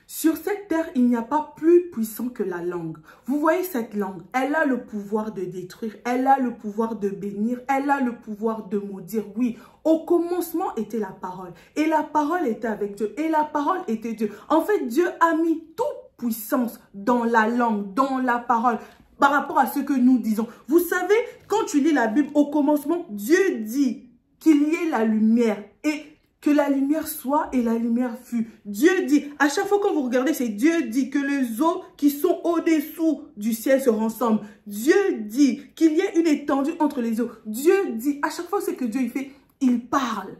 Sur cette terre, il n'y a pas plus puissant que la langue. Vous voyez cette langue, elle a le pouvoir de détruire, elle a le pouvoir de bénir, elle a le pouvoir de maudire. Oui, au commencement était la parole. Et la parole était avec Dieu. Et la parole était Dieu. En fait, Dieu a mis toute puissance dans la langue, dans la parole, par rapport à ce que nous disons. Vous savez, quand tu lis la Bible, au commencement, Dieu dit qu'il y ait la lumière et que la lumière soit et la lumière fut. Dieu dit, à chaque fois que vous regardez, c'est Dieu dit que les eaux qui sont au-dessous du ciel se rassemblent. Dieu dit qu'il y ait une étendue entre les eaux. Dieu dit, à chaque fois ce que Dieu il fait, il parle.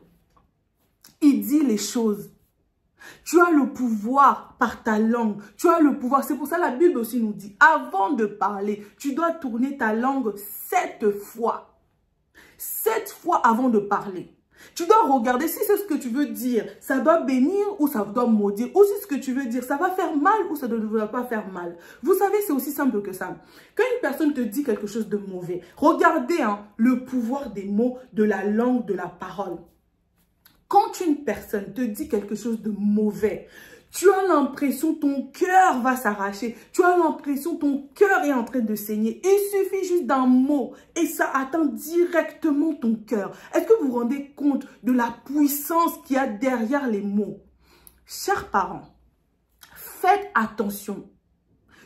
Il dit les choses. Tu as le pouvoir par ta langue. Tu as le pouvoir. C'est pour ça que la Bible aussi nous dit, avant de parler, tu dois tourner ta langue 7 fois. 7 fois avant de parler. Tu dois regarder si c'est ce que tu veux dire, ça doit bénir ou ça doit maudire. Ou si ce que tu veux dire, ça va faire mal ou ça ne va pas faire mal. Vous savez, c'est aussi simple que ça. Quand une personne te dit quelque chose de mauvais, regardez le pouvoir des mots, de la langue, de la parole. Quand une personne te dit quelque chose de mauvais, tu as l'impression que ton cœur va s'arracher. Tu as l'impression que ton cœur est en train de saigner. Il suffit juste d'un mot et ça atteint directement ton cœur. Est-ce que vous vous rendez compte de la puissance qu'il y a derrière les mots? Chers parents, faites attention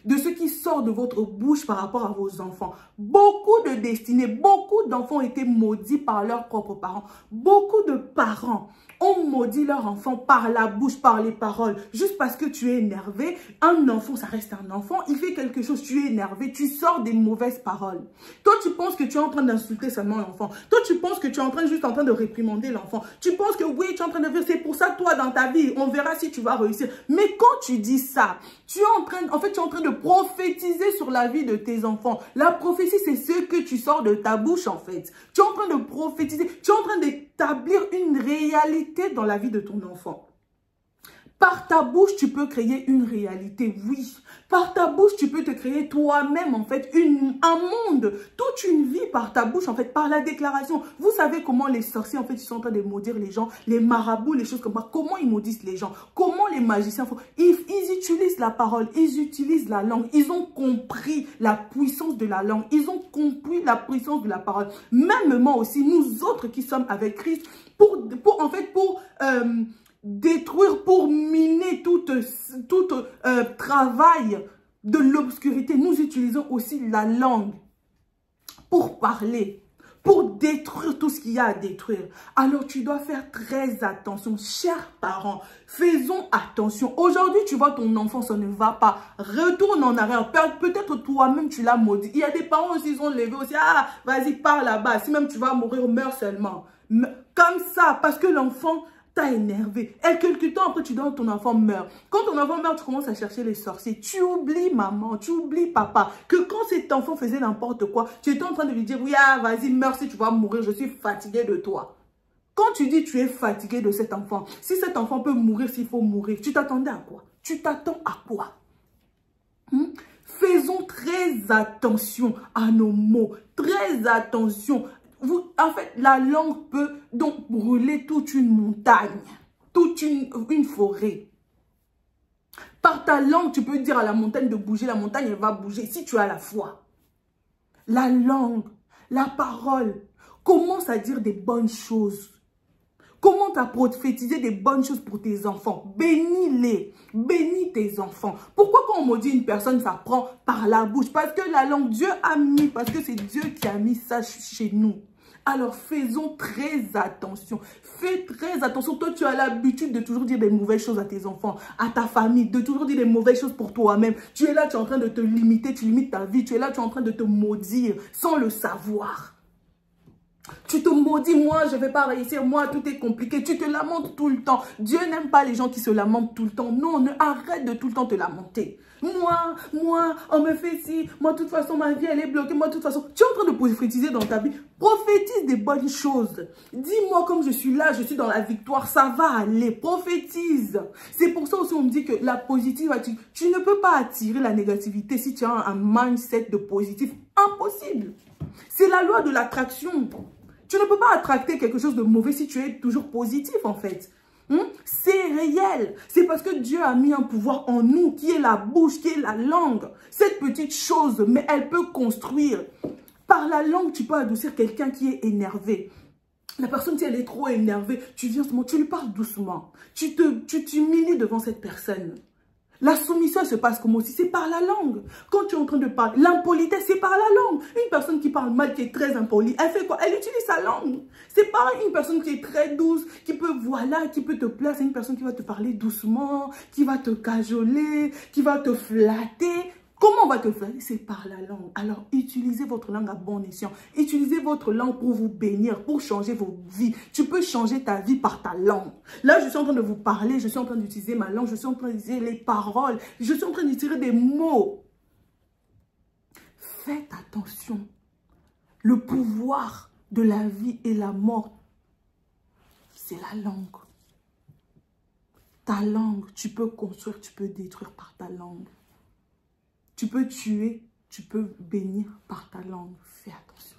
de ce qui sort de votre bouche par rapport à vos enfants. Beaucoup de destinées, beaucoup d'enfants ont été maudits par leurs propres parents. Beaucoup de parents ont maudit leur enfant par la bouche, par les paroles. Juste parce que tu es énervé, un enfant, ça reste un enfant, il fait quelque chose, tu es énervé, tu sors des mauvaises paroles. Toi, tu penses que tu es en train d'insulter seulement l'enfant. Toi, tu penses que tu es juste en train de réprimander l'enfant. Tu penses que oui, tu es en train de faire, c'est pour ça, toi, dans ta vie, on verra si tu vas réussir. Mais quand tu dis ça, tu es en train de prophétiser sur la vie de tes enfants. La prophétie, c'est ce que tu sors de ta bouche, en fait. Tu es en train de prophétiser, tu es en train d'établir une réalité dans la vie de ton enfant. Par ta bouche, tu peux créer une réalité, oui. Par ta bouche, tu peux te créer toi-même, en fait, un monde, toute une vie par ta bouche, en fait, par la déclaration. Vous savez comment les sorciers, en fait, ils sont en train de maudire les gens, les marabouts, les choses comme ça. Comment ils maudissent les gens? Comment les magiciens font? Ils utilisent la parole, ils utilisent la langue. Ils ont compris la puissance de la langue. Ils ont compris la puissance de la parole. Même moi aussi, nous autres qui sommes avec Christ, pour détruire, pour miner tout travail de l'obscurité. Nous utilisons aussi la langue pour parler, pour détruire tout ce qu'il y a à détruire. Alors tu dois faire très attention, chers parents. Faisons attention. Aujourd'hui, tu vois ton enfant, ça ne va pas. Retourne en arrière. Peut-être toi-même, tu l'as maudit. Il y a des parents aussi, ils ont levé aussi. Ah, vas-y, pars là-bas. Si même tu vas mourir, meurs seulement. Comme ça, parce que l'enfant t'a énervé. Et quelque temps après, tu donnes, ton enfant meurt. Quand ton enfant meurt, tu commences à chercher les sorciers. Tu oublies maman, tu oublies papa. Que quand cet enfant faisait n'importe quoi, tu étais en train de lui dire, oui, ah, vas-y, meurs si tu vas mourir, je suis fatigué de toi. Quand tu dis tu es fatigué de cet enfant, si cet enfant peut mourir s'il faut mourir, tu t'attendais à quoi? Tu t'attends à quoi? Faisons très attention à nos mots. Très attention. En fait, la langue peut donc brûler toute une montagne, toute une forêt. Par ta langue, tu peux dire à la montagne de bouger, la montagne, elle va bouger si tu as la foi. La langue, la parole, commence à dire des bonnes choses. Comment tu as prophétisé des bonnes choses pour tes enfants? Bénis-les, bénis tes enfants. Pourquoi quand on maudit une personne, ça prend par la bouche? Parce que la langue, Dieu a mis, parce que c'est Dieu qui a mis ça chez nous. Alors faisons très attention. Fais très attention. Toi, tu as l'habitude de toujours dire des mauvaises choses à tes enfants, à ta famille, de toujours dire des mauvaises choses pour toi-même. Tu es là, tu es en train de te limiter, tu limites ta vie. Tu es là, tu es en train de te maudire sans le savoir. Tu te maudis, moi, je ne vais pas réussir, moi, tout est compliqué. Tu te lamentes tout le temps. Dieu n'aime pas les gens qui se lamentent tout le temps. Non, arrête de tout le temps te lamenter. Moi, on me fait ci. Moi, de toute façon, ma vie, elle est bloquée. Moi, de toute façon, tu es en train de prophétiser dans ta vie. Prophétise des bonnes choses. Dis-moi, comme je suis là, je suis dans la victoire, ça va aller. Prophétise. C'est pour ça aussi, on me dit que la positive attitude, tu ne peux pas attirer la négativité si tu as un mindset de positif. Impossible. C'est la loi de l'attraction. Tu ne peux pas attracter quelque chose de mauvais si tu es toujours positif, en fait. C'est réel. C'est parce que Dieu a mis un pouvoir en nous, qui est la bouche, qui est la langue. Cette petite chose, mais elle peut construire. Par la langue, tu peux adoucir quelqu'un qui est énervé. La personne, si elle est trop énervée, tu viens seulement, tu lui parles doucement. Tu t'humilies devant cette personne. La soumission se passe comme aussi, c'est par la langue. Quand tu es en train de parler, l'impolitesse, c'est par la langue. Une personne qui parle mal, qui est très impolie, elle fait quoi? Elle utilise sa langue. C'est pas une personne qui est très douce, qui peut, voilà, qui peut te plaire. C'est une personne qui va te parler doucement, qui va te cajoler, qui va te flatter. Comment on va te flatter? C'est par la langue. Alors, utilisez votre langue à bon escient. Utilisez votre langue pour vous bénir, pour changer vos vies. Tu peux changer ta vie par ta langue. Là, je suis en train de vous parler, je suis en train d'utiliser ma langue, je suis en train d'utiliser les paroles, je suis en train d'utiliser des mots. Faites attention. Le pouvoir de la vie et la mort, c'est la langue. Ta langue, tu peux construire, tu peux détruire par ta langue. Tu peux tuer, tu peux bénir par ta langue. Fais attention.